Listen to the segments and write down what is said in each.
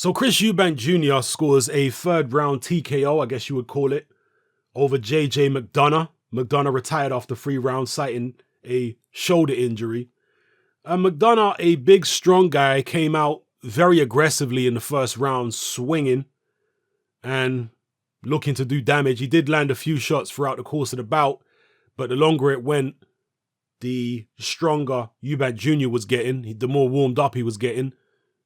So Chris Eubank Jr. scores a third round TKO, I guess you would call it, over Mcdonagh. Mcdonagh retired after 3 rounds, citing a shoulder injury. Mcdonagh, a big, strong guy, came out very aggressively in the first round, swinging and looking to do damage. He did land a few shots throughout the course of the bout, but the longer it went, the stronger Eubank Jr. was getting, the more warmed up he was getting,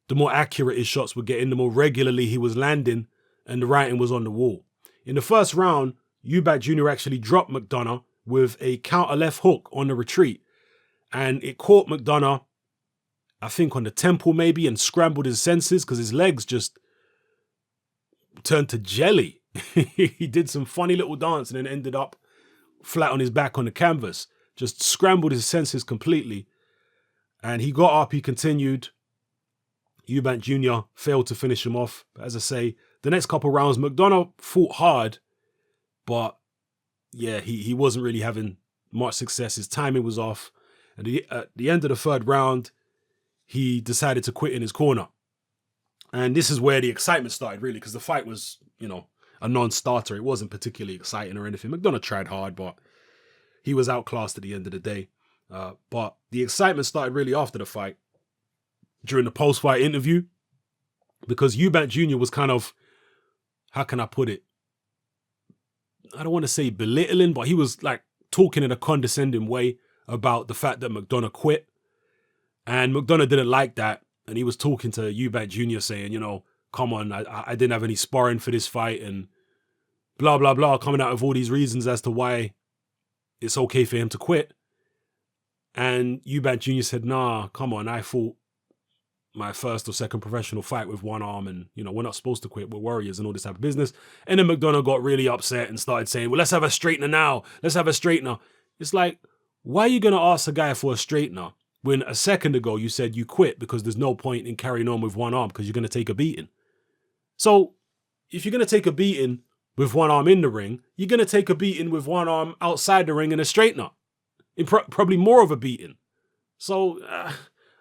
the more accurate his shots were getting, the more regularly he was landing, and the writing was on the wall. In the first round, Eubank Jr. actually dropped Mcdonagh with a counter left hook on the retreat, and it caught Mcdonagh, I think on the temple maybe, and scrambled his senses because his legs just turned to jelly. He did some funny little dance and then ended up flat on his back on the canvas. Just scrambled his senses completely. And he got up, he continued. Eubank Jr. failed to finish him off. But as I say, the next couple of rounds, Mcdonagh fought hard, but yeah, he wasn't really having much success. His timing was off. And at the end of the third round, he decided to quit in his corner. And this is where the excitement started, really, because the fight was, a non-starter. It wasn't particularly exciting or anything. Mcdonagh tried hard, but he was outclassed at the end of the day. But the excitement started really after the fight, during the post-fight interview, because Eubank Jr. was kind of, how can I put it? I don't want to say belittling, but he was like talking in a condescending way about the fact that Mcdonagh quit. And Mcdonagh didn't like that. And he was talking to Eubank Jr. saying, come on, I didn't have any sparring for this fight and blah, blah, blah, coming out with all these reasons as to why it's okay for him to quit. And Eubank Jr. said, nah, come on, I fought my first or second professional fight with one arm and, we're not supposed to quit, we're warriors and all this type of business. And then Mcdonagh got really upset and started saying, well, let's have a straightener now. Let's have a straightener. It's like, why are you going to ask a guy for a straightener when a second ago you said you quit because there's no point in carrying on with one arm because you're going to take a beating? So if you're going to take a beating with one arm in the ring, you're going to take a beating with one arm outside the ring in a straightener. Probably more of a beating. So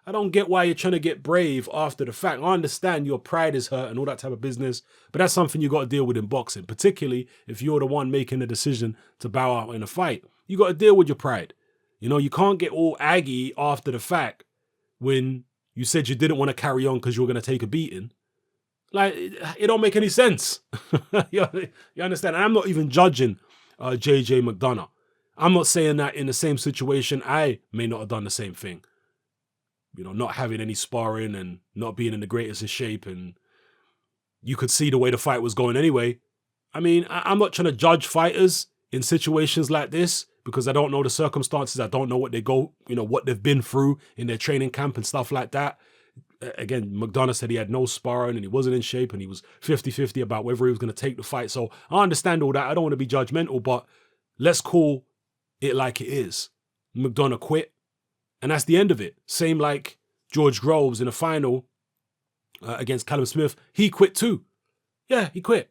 I don't get why you're trying to get brave after the fact. I understand your pride is hurt and all that type of business, but that's something you got to deal with in boxing, particularly if you're the one making the decision to bow out in a fight. You got to deal with your pride. You can't get all aggy after the fact when you said you didn't want to carry on because you were going to take a beating. Like, it don't make any sense. You understand? And I'm not even judging Mcdonagh. I'm not saying that in the same situation, I may not have done the same thing. Not having any sparring and not being in the greatest of shape. And you could see the way the fight was going anyway. I mean, I'm not trying to judge fighters in situations like this because I don't know the circumstances. I don't know what they go, what they've been through in their training camp and stuff like that. Again, Mcdonagh said he had no sparring and he wasn't in shape and he was 50-50 about whether he was going to take the fight. So I understand all that. I don't want to be judgmental, but let's call it like it is. Mcdonagh quit. And that's the end of it. Same like George Groves in the final against Callum Smith. He quit too. Yeah, he quit.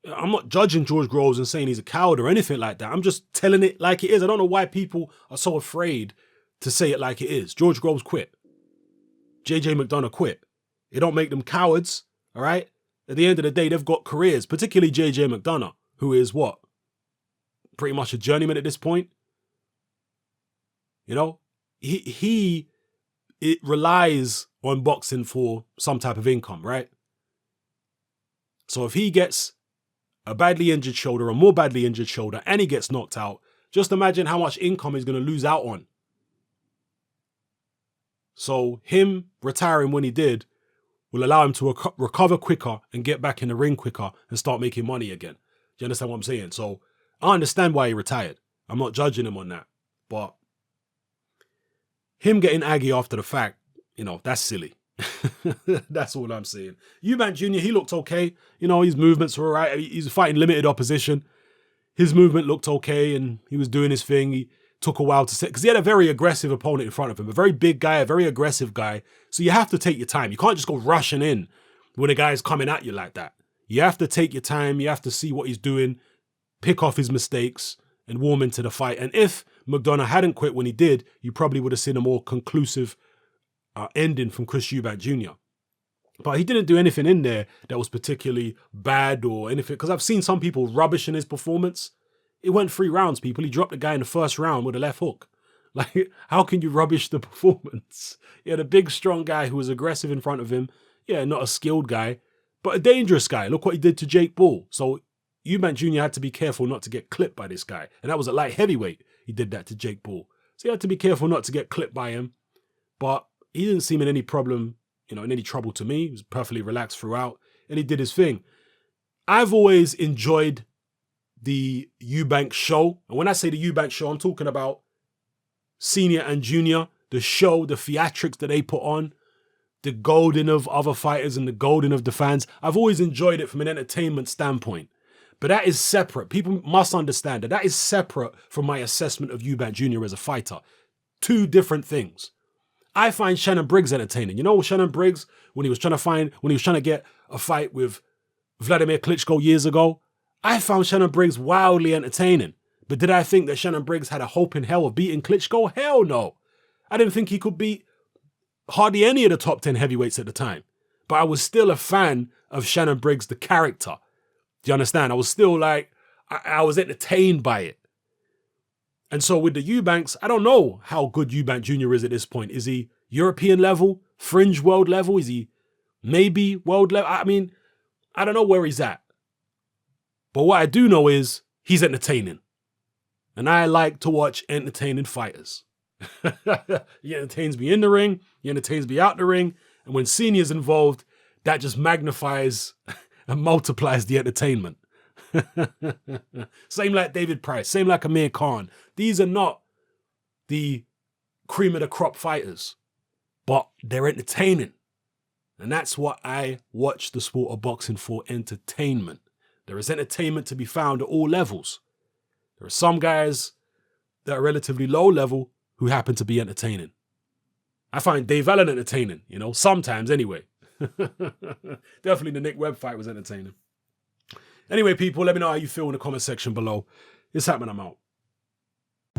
I'm not judging George Groves and saying he's a coward or anything like that. I'm just telling it like it is. I don't know why people are so afraid to say it like it is. George Groves quit. Mcdonagh quit. It don't make them cowards, all right? At the end of the day, they've got careers, particularly Mcdonagh, who is what? Pretty much a journeyman at this point. It relies on boxing for some type of income, right? So if he gets a badly injured shoulder, a more badly injured shoulder, and he gets knocked out, just imagine how much income he's going to lose out on. So him retiring when he did will allow him to recover quicker and get back in the ring quicker and start making money again. Do you understand what I'm saying? So I understand why he retired. I'm not judging him on that. But him getting aggy after the fact, that's silly. That's all I'm saying. Eubank Jr., he looked okay. His movements were all right. He's fighting limited opposition. His movement looked okay and he was doing his thing. He took a while to set because he had a very aggressive opponent in front of him, a very big guy, a very aggressive guy. So you have to take your time. You can't just go rushing in when a guy's coming at you like that. You have to take your time. You have to see what he's doing, pick off his mistakes and warm into the fight. And if Mcdonagh hadn't quit when he did, you probably would have seen a more conclusive ending from Chris Eubank Jr. But he didn't do anything in there that was particularly bad or anything. Because I've seen some people rubbish in his performance. It went 3 rounds, people. He dropped the guy in the first round with a left hook. Like, how can you rubbish the performance? He had a big, strong guy who was aggressive in front of him. Yeah, not a skilled guy, but a dangerous guy. Look what he did to Jake Paul. So Eubank Jr. had to be careful not to get clipped by this guy. And that was at light heavyweight. He did that to Jake Paul. So he had to be careful not to get clipped by him. But he didn't seem in any problem, in any trouble to me. He was perfectly relaxed throughout. And he did his thing. I've always enjoyed the Eubank show. And when I say the Eubank show, I'm talking about senior and junior, the show, the theatrics that they put on, the golding of other fighters and the golding of the fans. I've always enjoyed it from an entertainment standpoint. But that is separate. People must understand that is separate from my assessment of Eubank Jr. as a fighter. 2 different things. I find Shannon Briggs entertaining. You know, Shannon Briggs, when he was trying to get a fight with Vladimir Klitschko years ago, I found Shannon Briggs wildly entertaining. But did I think that Shannon Briggs had a hope in hell of beating Klitschko? Hell no. I didn't think he could beat hardly any of the top 10 heavyweights at the time. But I was still a fan of Shannon Briggs, the character. Do you understand? I was still like, I was entertained by it. And so with the Eubanks, I don't know how good Eubank Jr. is at this point. Is he European level? Fringe world level? Is he maybe world level? I mean, I don't know where he's at. But what I do know is he's entertaining. And I like to watch entertaining fighters. He entertains me in the ring. He entertains me out the ring. And when senior's involved, that just magnifies and multiplies the entertainment. Same like David Price. Same like Amir Khan. These are not the cream of the crop fighters. But they're entertaining. And that's what I watch the sport of boxing for, entertainment. There is entertainment to be found at all levels. There are some guys that are relatively low level who happen to be entertaining. I find Dave Allen entertaining, sometimes anyway. Definitely the Nick Webb fight was entertaining. Anyway, people, let me know how you feel in the comment section below. It's happening, I'm out.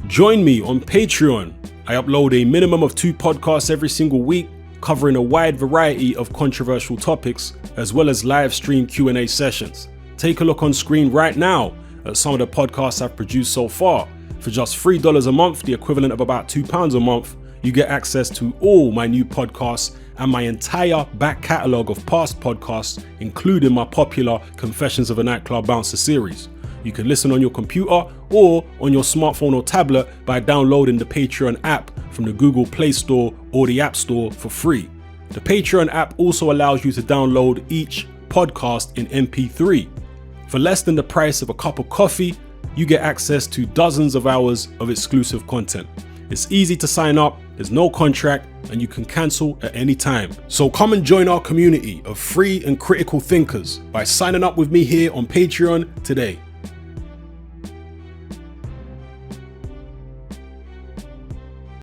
Join me on Patreon. I upload a minimum of 2 podcasts every single week, covering a wide variety of controversial topics, as well as live stream Q&A sessions. Take a look on screen right now at some of the podcasts I've produced so far. For just $3 a month, the equivalent of about £2 a month, you get access to all my new podcasts and my entire back catalogue of past podcasts, including my popular Confessions of a Nightclub Bouncer series. You can listen on your computer or on your smartphone or tablet by downloading the Patreon app from the Google Play Store or the App Store for free. The Patreon app also allows you to download each podcast in MP3. For less than the price of a cup of coffee, you get access to dozens of hours of exclusive content. It's easy to sign up, there's no contract, and you can cancel at any time. So come and join our community of free and critical thinkers by signing up with me here on Patreon today.